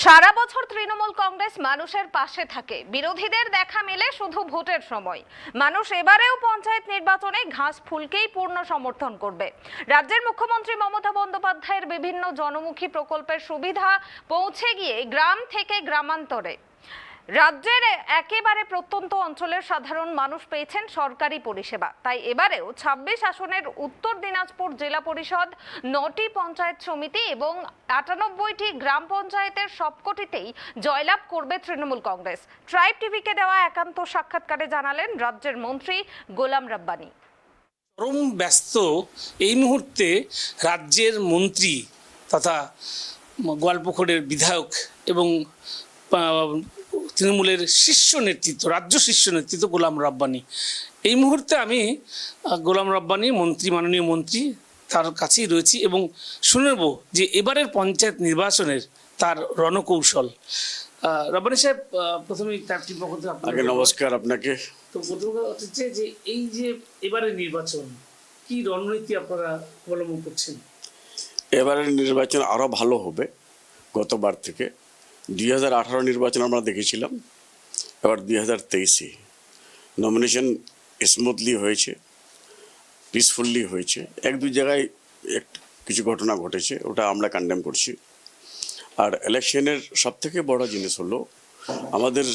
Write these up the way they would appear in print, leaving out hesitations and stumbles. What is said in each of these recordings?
সারা বছর তৃণমূল কংগ্রেস মানুষের পাশে থাকে, বিরোধীদের দেখা মেলে শুধু ভোটের সময়। মানুষ এবারেও পঞ্চায়েত নির্বাচনে ঘাস ফুলকেই পূর্ণ সমর্থন করবে। রাজ্যের মুখ্যমন্ত্রী মমতা বন্দ্যোপাধ্যায়ের বিভিন্ন জনমুখী প্রকল্পের সুবিধা পৌঁছে গিয়ে গ্রাম থেকে গ্রামান্তরে রাজ্যের একেবারে প্রত্যন্ত অঞ্চলের সাধারণ মানুষ পেয়েছেন সরকারি পরিষেবা। তাই এবারেও ২৬ আসনের উত্তর দিনাজপুর জেলা পরিষদ, ৯টি পঞ্চায়েত সমিতি এবং ৯৮টি গ্রাম পঞ্চায়েতের সবকটিতেই জয়লাভ করবে তৃণমূল কংগ্রেস। ট্রাইব টিভিকে দেওয়া একান্ত সাক্ষাৎকারে জানালেন রাজ্যের মন্ত্রী গোলাম রাব্বানি। চরম ব্যস্ত এই মুহূর্তে রাজ্যের মন্ত্রী তথা গোয়ালপুকুরের বিধায়ক এবং তৃণমূলের শীর্ষ নেতৃত্ব, রাজ্য শীর্ষ নেতৃত্ব গোলাম রাব্বানি। এই মুহূর্তে আমি গোলাম রাব্বানি মন্ত্রী, মাননীয় মন্ত্রী, তার কাছেই রয়েছি এবং শুনে নেব যে এবারের পঞ্চায়েত নির্বাচনের তার রণকৌশল। রাব্বানি সাহেব, প্রথমেই তার পক্ষ থেকে আপনাকে নমস্কার। আপনাকে তো প্রথম কথা হচ্ছে যে এই যে এবারের নির্বাচন, কি রণনীতি আপনারা অবলম্বন করছেন? এবারের নির্বাচন আরও ভালো হবে গতবার থেকে। 2018 নির্বাচন আমরা দেখেছিলাম, এবার 2023 নমিনেশন স্মুথলি হয়েছে, পিসফুললি হয়েছে। এক দুই জায়গায় কিছু ঘটনা ঘটেছে, ওটা আমরা কন্ডেম করছি। আর ইলেকশনের সবথেকে বড় জিনিস হলো আমাদের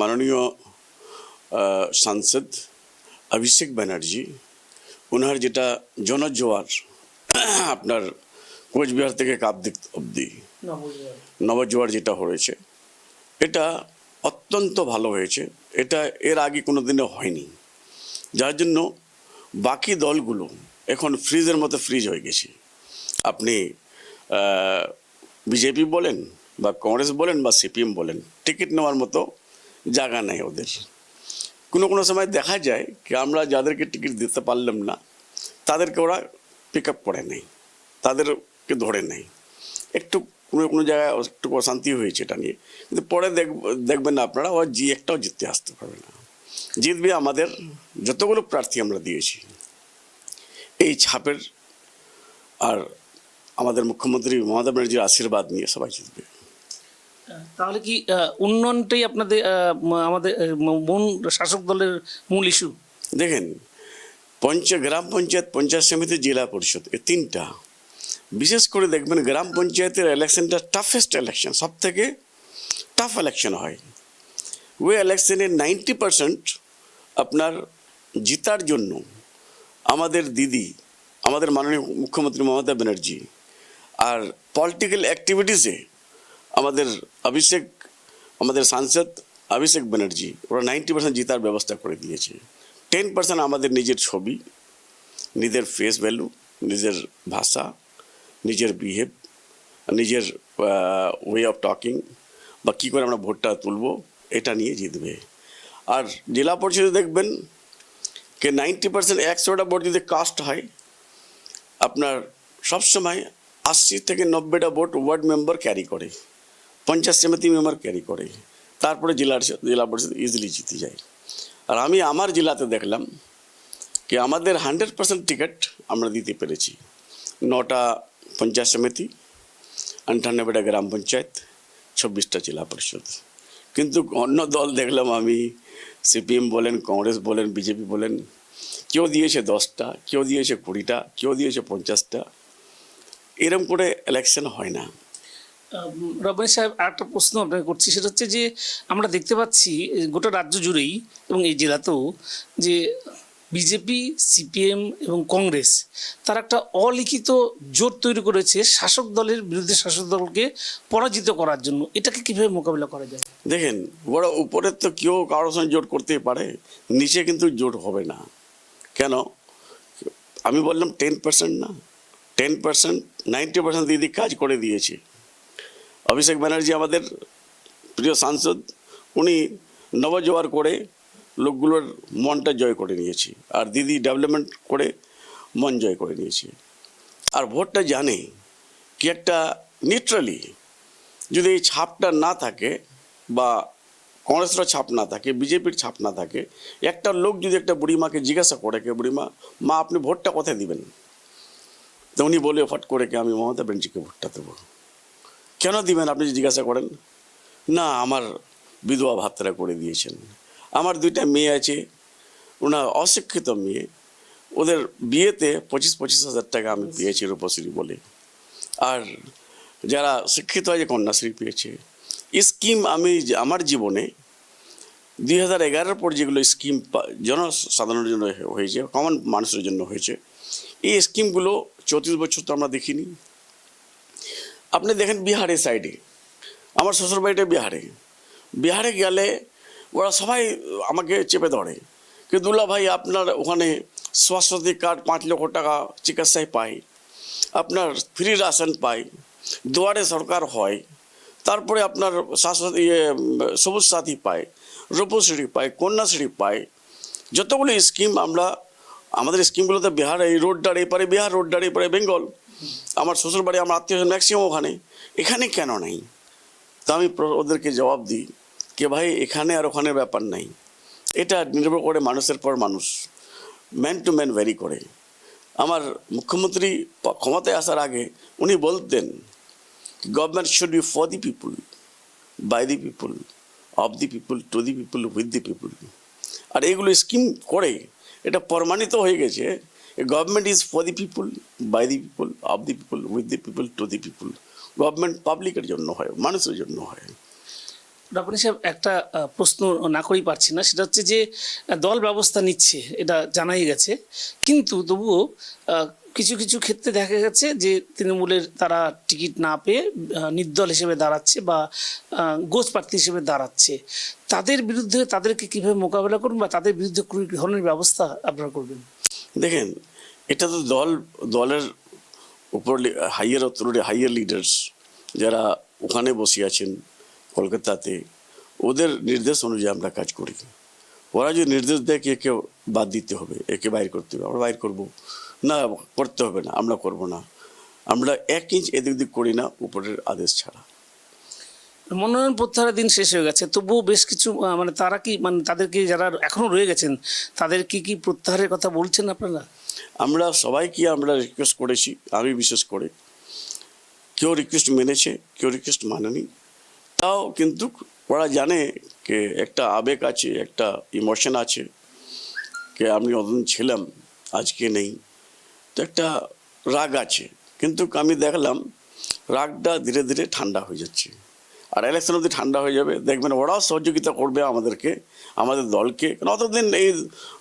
মাননীয় সাংসদ অভিষেক ব্যানার্জি, ওনার যেটা জনজোয়ার আপনার কোচবিহার থেকে কাকদ্বীপ অবধি নবজোয়ার যেটা হয়েছে, এটা অত্যন্ত ভালো হয়েছে। এটা এর আগে কোনো দিনও হয়নি, যার জন্য বাকি দলগুলো এখন ফ্রিজের মতো ফ্রিজ হয়ে গেছে। আপনি বিজেপি বলেন বা কংগ্রেস বলেন বা সিপিএম বলেন, টিকিট নেওয়ার মতো জায়গা নেই ওদের। কোনো সময় দেখা যায় কি আমরা যাদেরকে টিকিট দিতে পারলাম না তাদেরকে ওরা পিক আপ করে নেই, তাদেরকে ধরে নেই। একটু কোনো জায়গায় একটু অশান্তি হয়েছে এটা নিয়ে, কিন্তু পরে দেখবেন না আপনারা, ও একটাও জিততে আসতে পারবে না। জিতবে আমাদের যতগুলো প্রার্থী আমরা দিয়েছি এই ছাপের, আর আমাদের মুখ্যমন্ত্রী মমতা ব্যানার্জির আশীর্বাদ নিয়ে সবাই জিতবে। তাহলে কি উন্নয়নটাই আপনাদের আমাদের শাসক দলের মূল ইস্যু? দেখেন, গ্রাম পঞ্চায়েত, পঞ্চায়েত সমিতি, জেলা পরিষদ, এই তিনটা বিশেষ করে দেখবেন গ্রাম পঞ্চায়েতের ইলেকশনটা টাফেস্ট ইলেকশন, সব থেকে টাফ ইলেকশন হয়। ওই ইলেকশনে 90% আপনার জিতার জন্য আমাদের দিদি, আমাদের মাননীয় মুখ্যমন্ত্রী মমতা ব্যানার্জি, আর পলিটিক্যাল অ্যাক্টিভিটিসে আমাদের সাংসদ অভিষেক ব্যানার্জি, ওরা 90% জিতার ব্যবস্থা করে দিয়েছে। 10% আমাদের নিজের ছবি, নিজের ফেস ভ্যালু, নিজের ভাষা, নিজের বিহেভ, নিজের ওয়ে অফ টকিং বা কী করে আমরা ভোটটা তুলব, এটা নিয়ে জিতবে। আর জেলা পরিষদে দেখবেন যে 90% 100টা ভোট যদি কাস্ট হয়, আপনার সবসময় 80 থেকে 90টা ভোট ওয়ার্ড মেম্বার ক্যারি করে, পঞ্চায়েত সমিতি মেম্বার ক্যারি করে, তারপরে জেলা পরিষদ ইজিলি জিতে যায়। আর আমি আমার জেলাতে দেখলাম কি আমাদের 100% টিকিট আমরা দিতে পেরেছি। 9টা পঞ্চায়েত সমিতি, 98টা গ্রাম পঞ্চায়েত, 26টা জেলা পরিষদ। কিন্তু অন্য দল দেখলাম আমি, সিপিএম বলেন, কংগ্রেস বলেন, বিজেপি বলেন, কেউ দিয়েছে 10টা, কেউ দিয়েছে 20টা, কেউ দিয়েছে 50টা। এরকম করে ইলেকশন হয় না। রাব্বানি সাহেব, আরেকটা প্রশ্ন আপনাকে করছি, সেটা হচ্ছে যে আমরা দেখতে পাচ্ছি গোটা রাজ্য জুড়েই এবং এই জেলাতেও যে বিজেপি, সিপিএম এবং কংগ্রেস তারা একটা অলিখিত জোট তৈরি করেছে শাসক দলের বিরুদ্ধে শাসক দলকে পরাজিত করার জন্য। এটাকে কিভাবে মোকাবিলা করা যায়? দেখেন, ওরা উপরে তো কেউ কারোর সঙ্গে জোট করতে পারে, নিচে কিন্তু জোট হবে না। কেন? আমি বললাম 10% না, 10% 90% দিদি কাজ করে দিয়েছে। অভিষেক ব্যানার্জি আমাদের প্রিয় সাংসদ, উনি নবজোয়ার করে লোকগুলোর মনটা জয় করে নিয়েছে, আর দিদি ডেভেলপমেন্ট করে মন জয় করে নিয়েছে। আর ভোটটা জানে কি একটা নিউট্রালি যদি এই ছাপটা না থাকে বা কংগ্রেসের ছাপ না থাকে, বিজেপির ছাপ না থাকে, একটা লোক যদি একটা বুড়িমাকে জিজ্ঞাসা করে কে বুড়িমা, মা আপনি ভোটটা কোথায় দিবেন, তো উনি বলে ফট করে কে আমি মমতা ব্যানার্জিকে ভোটটা দেবো। কেন দিবেন আপনি যদি জিজ্ঞাসা করেন, না আমার বিধবা ভাতারা করে দিয়েছেন, আমার 2টা মেয়ে আছে, ওনার অশিক্ষিত মেয়ে, ওদের বিয়েতে 25,000 টাকা আমি পেয়েছি রূপশ্রী বলে, আর যারা শিক্ষিত হয়েছে কন্যাশ্রী পেয়েছে। এই স্কিম আমি আমার জীবনে 2011 পর যেগুলো স্কিম জনসাধারণের জন্য হয়েছে, কমন মানুষের জন্য হয়েছে, এই স্কিমগুলো 34 বছর তো আমরা দেখিনি। আপনি দেখেন বিহারের সাইডে, আমার শ্বশুরবাড়িটা বিহারে গেলে ওরা সবাই আমাকে চেপে ধরে কি দুলা ভাই আপনার ওখানে স্বাস্থ্যসাথী কার্ড 5 লক্ষ টাকা চিকিৎসায় পায়, আপনার ফ্রি রাশন পায়, দুয়ারে সরকার হয়, তারপরে আপনার স্বাস্থ্য সবুজ সাথী পায়, রূপশ্রী পায়, কন্যাশ্রী পায়, যতগুলো স্কিম আমাদের স্কিমগুলোতে বিহার, এই রোডটার এপারে বিহার, রোডটার এপারে বেঙ্গল, আমার শ্বশুরবাড়ি, আমার আত্মীয় ম্যাক্সিমাম এখানে কেন নাই? তো আমি ওদেরকে জবাব দিই যে ভাই এখানে আর ওখানে ব্যাপার নাই, এটা নির্ভর করে মানুষের পর মানুষ, ম্যান টু ম্যান ভ্যারি করে। আমার মুখ্যমন্ত্রী ক্ষমতায় আসার আগে উনি বলতেন government should be for the people, by the people, of the people, to the people, with the people. আর এইগুলো স্কিম করে এটা প্রমাণিত হয়ে গেছে, government is for the people, by the people, of the people, with the people, to the people. Government পাবলিকের জন্য হয়, মানুষের জন্য হয়। রব্বানী সাহেব, একটা প্রশ্ন না করেই পারছি না, সেটা হচ্ছে যে দল ব্যবস্থা নিচ্ছে এটা জানাই গেছে, কিন্তু তবুও কিছু কিছু ক্ষেত্রে দেখা গেছে যে তৃণমূলের তারা টিকিট না পেয়ে নির্দল হিসেবে দাঁড়াচ্ছে বা গোছ প্রার্থী হিসেবে দাঁড়াচ্ছে। তাদের বিরুদ্ধে তাদেরকে কীভাবে মোকাবেলা করুন বা তাদের বিরুদ্ধে কোন ধরনের ব্যবস্থা আপনারা করবেন? দেখেন, এটা তো দলের উপর হাইয়ার অথরিটি, হাইয়ার লিডার্স যারা ওখানে বসে আছেন কলকাতাতে, ওদের নির্দেশ অনুযায়ী আমরা কাজ করি। ওরা যদি নির্দেশ দেয় কি একে বাদ দিতে হবে, একে বাইর করতে হবে, আমরা বাইর করবো না, করতে হবে না, আমরা করব না। আমরা 1 ইঞ্চ এদিক ওদিক করি না উপরের আদেশ ছাড়া। মনোনয়ন প্রত্যাহারের দিন শেষ হয়ে গেছে, তবুও বেশ কিছু মানে তারা কি, মানে তাদেরকে যারা এখনো রয়ে গেছেন তাদের কি প্রত্যাহারের কথা বলছেন আপনারা? আমরা সবাইকে আমরা রিকোয়েস্ট করেছি, আমি বিশেষ করে, কেউ রিকোয়েস্ট মেনেছে, কেউ রিকোয়েস্ট মানেনি। তাও কিন্তু ওরা জানে যে একটা আবেগ আছে, একটা ইমোশন আছে, কে আমি অতদিন ছিলাম আজকে নেই, তো একটা রাগ আছে। কিন্তু আমি দেখলাম রাগটা ধীরে ধীরে ঠান্ডা হয়ে যাচ্ছে, আর ইলেকশন অবধি ঠান্ডা হয়ে যাবে, দেখবেন ওরাও সহযোগিতা করবে আমাদেরকে, আমাদের দলকে। অতদিন এই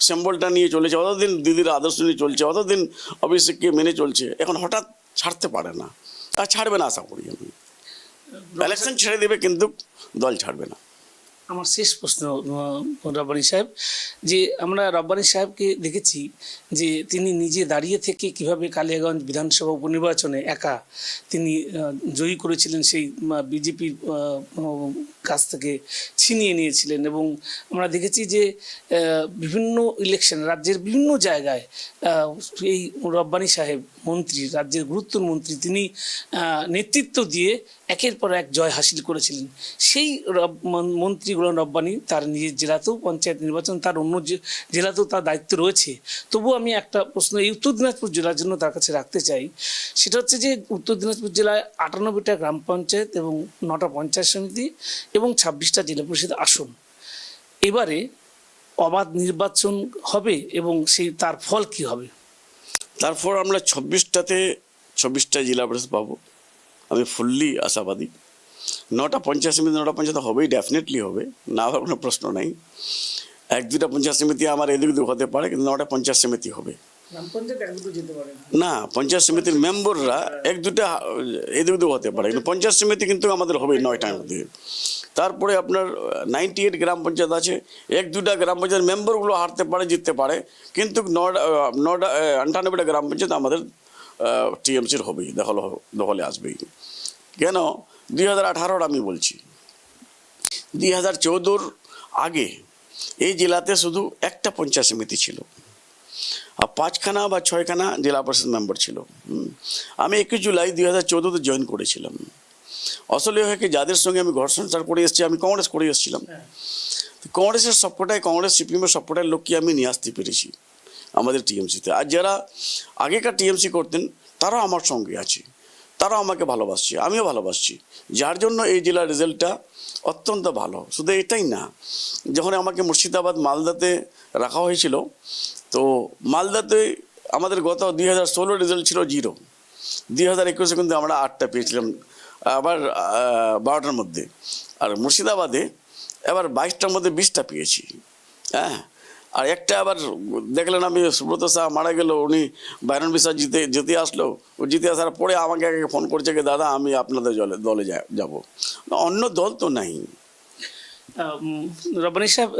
সিম্বলটা নিয়ে চলেছে, অতদিন দিদির আদর্শ নিয়ে চলছে, অতদিন অভিষেককে মেনে চলছে, এখন হঠাৎ ছাড়তে পারে না, আর ছাড়বে না আশা করি আমি। ইলেকশন ছেড়ে দেবে কিন্তু দল ছাড়বে না। আমার শেষ প্রশ্ন রব্বানী সাহেব, যে আমরা রব্বানী সাহেবকে দেখেছি যে তিনি নিজে দাঁড়িয়ে থেকে কিভাবে কালিয়াগঞ্জ বিধানসভা উপনির্বাচনে একা তিনি জয়ী করেছিলেন, সেই বিজেপির কাছ থেকে ছিনিয়ে নিয়েছিলেন। এবং আমরা দেখেছি যে বিভিন্ন ইলেকশন রাজ্যের বিভিন্ন জায়গায় এই রব্বানী সাহেব মন্ত্রী, রাজ্যের গুরুত্বপূর্ণ মন্ত্রী, তিনি নেতৃত্ব দিয়ে একের পর এক জয় হাসিল করেছিলেন। সেই মন্ত্রী গোলাম রব্বানী তার নিজের জেলাতেও পঞ্চায়েত নির্বাচন, তার অন্য জেলাতেও তার দায়িত্ব রয়েছে। তবুও আমি একটা প্রশ্ন এই উত্তর দিনাজপুর জেলার জন্য তার কাছে রাখতে চাই, সেটা হচ্ছে যে উত্তর দিনাজপুর জেলায় 98টা গ্রাম পঞ্চায়েত এবং 9টা পঞ্চায়েত সমিতি এবং 26টা জেলা পরিষদ আসন, এবারে অবাধ নির্বাচন হবে এবং তার ফল কি হবে? তারপর আমরা 26টা জেলা পরিষদ পাবো, আমি ফুললি আশাবাদী। 9টা পঞ্চায়েত সমিতি, 9টা পঞ্চায়েত হবেই, ডেফিনেটলি হবে, না হওয়ার কোনো প্রশ্ন নাই। 1-2টা পঞ্চায়েত সমিতি আমার এদিক ওদিক হতে পারে, কিন্তু 9টা পঞ্চায়েত সমিতি হবে না। পঞ্চায়েত সমিতির মেম্বাররা 1-2টা এদিক ওদিক হতে পারে, কিন্তু পঞ্চায়েত সমিতি কিন্তু আমাদের হবে 9টার মধ্যে। তারপরে আপনার 98 গ্রাম পঞ্চায়েত আছে, 1-2টা গ্রাম পঞ্চায়েত মেম্বারগুলো হারতে পারে, জিততে পারে, কিন্তু 98টা গ্রাম পঞ্চায়েত আমাদের টিএমসির হবেই, দখলে আসবেই। কেন 2018 আমি বলছি, 2014 আগে এই জেলাতে শুধু একটা পঞ্চায়েত সমিতি ছিল, আর 5খানা বা 6খানা জেলা পরিষদ মেম্বার ছিল। আমি 21 জুলাই 2014 জয়েন করেছিলাম। আসলে হয় কি, যাদের সঙ্গে আমি ঘর সংসার করে এসেছি, আমি কংগ্রেস করে এসেছিলাম, কংগ্রেসের সবকটাই, কংগ্রেস সিপিএমের সবকটাই লোককে আমি নিয়ে আসতে পেরেছি আমাদের টিএমসিতে। আর যারা আগেকার টিএমসি করতেন তারাও আমার সঙ্গে আছে। তারাও আমাকে ভালোবাসছে, আমিও ভালোবাসছি, যার জন্য এই জেলার রেজাল্টটা অত্যন্ত ভালো। শুধু এটাই না, যখন আমাকে মুর্শিদাবাদ মালদাতে রাখা হয়েছিল, তো মালদাতে আমাদের গত 2016 রেজাল্ট ছিল 0, 2021 কিন্তু আমরা 8টা পেয়েছিলাম, আবার 12টার মধ্যে। আর মুর্শিদাবাদে এবার 22টার মধ্যে 20টা পেয়েছি। হ্যাঁ, আর একটা আবার দেখলেন আমি সুব্রত শাহ মারা গেল, উনি বাইরন বিশ্বাস জিতে আসলো, ও জিতে আসার পরে আমাকে আগে ফোন করছে যে দাদা আমি আপনাদের দলে যাব, অন্য দল তো নাই। রব্বানী সাহেব,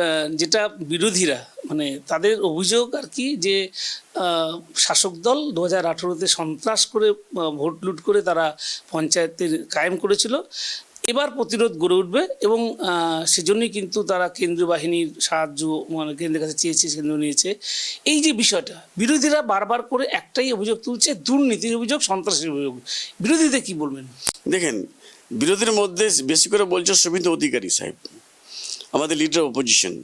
যেটা বিরোধীরা মানে তাদের অভিযোগ আর কি যে শাসক দল 2018-তে সন্ত্রাস করে ভোট লুট করে তারা পঞ্চায়েতের কায়েম করেছিল, এবার প্রতিরোধ গড়ে উঠবে এবং সেজন্যই কিন্তু তারা কেন্দ্রীয় বাহিনীর সাহায্য মানে কেন্দ্রের কাছে চেয়েছে, কেন্দ্র নিয়েছে। এই যে বিষয়টা বিরোধীরা বারবার করে একটাই অভিযোগ তুলছে, দুর্নীতির অভিযোগ, সন্ত্রাসের অভিযোগ। বিরোধীদের কি বলবেন? দেখেন, বিরোধীর মধ্যে বেশি করে বলছে শুভেন্দু অধিকারী সাহেব, আমাদের লিডার অপোজিশন।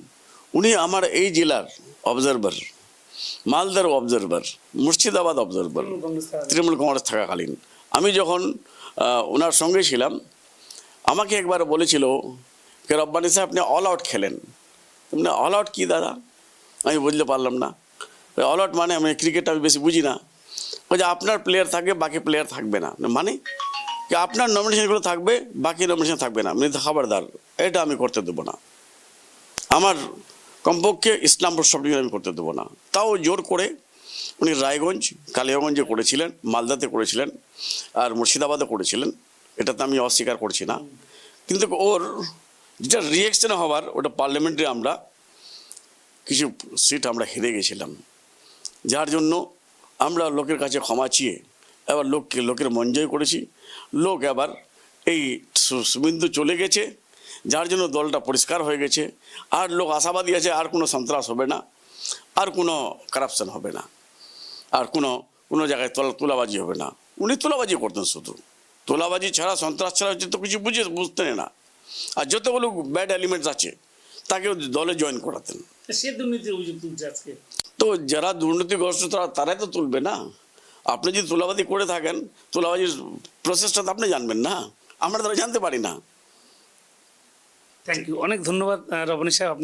উনি আমার এই জেলার অবজারভার, মালদার অবজারভার, মুর্শিদাবাদ অবজারভার, তৃণমূল কংগ্রেস থাকাকালীন। আমি যখন ওনার সঙ্গে ছিলাম, আমাকে একবার বলেছিল যে রব্বানী সাহেব আপনি অল আউট খেলেন। মানে অল আউট কী দাদা, আমি বুঝতে পারলাম না। অল আউট মানে আমি ক্রিকেট আমি বেশি বুঝি না। ওই যে আপনার প্লেয়ার থাকবে, বাকি প্লেয়ার থাকবে না, মানে কি আপনার নমিনেশনগুলো থাকবে, বাকি নমিনেশন থাকবে না, মানে খবরদার, এটা আমি করতে দেবো না। আমার কমপক্ষে ইসলামপুর সব আমি করতে দেবো না। তাও জোর করে উনি রায়গঞ্জ, কালিয়াগঞ্জে করেছিলেন, মালদাতে করেছিলেন, আর মুর্শিদাবাদে করেছিলেন, এটা তো আমি অস্বীকার করছি না। কিন্তু ওর যেটা রিয়েকশন হওয়ার, ওটা পার্লামেন্টে আমরা কিছু সিট আমরা হেরে গেছিলাম, যার জন্য আমরা লোকের কাছে ক্ষমা চেয়ে এবার লোকের মন জয় করেছি। লোক এবার এই শুভেন্দু চলে গেছে, যার জন্য দলটা পরিষ্কার হয়ে গেছে। আর লোক আশাবাদী আছে আর কোনো সন্ত্রাস হবে না, আর কোনো কারাপশন হবে না, আর কোনো জায়গায় তোলাবাজি হবে না। উনি তোলাবাজি করতেন, শুধু তোলাবাজি ছাড়া, সন্ত্রাস ছাড়া যত কিছু বুঝতেন না। আর যতগুলো ব্যাড এলিমেন্টস আছে তাকে দলে জয়েন করাতেন। সে দুর্নীতির অভিযোগ তুলছে আজকে। তো যারা দুর্নীতিগ্রস্ত তারাই তো তুলবে না। আপনি যদি তোলাবাজি করে থাকেন, তোলাবাজির প্রসেসটা তো আপনি জানবেন না, আমরা তারা জানতে পারি না। থ্যাংক ইউ, অনেক ধন্যবাদ রব্বানী সাহেব।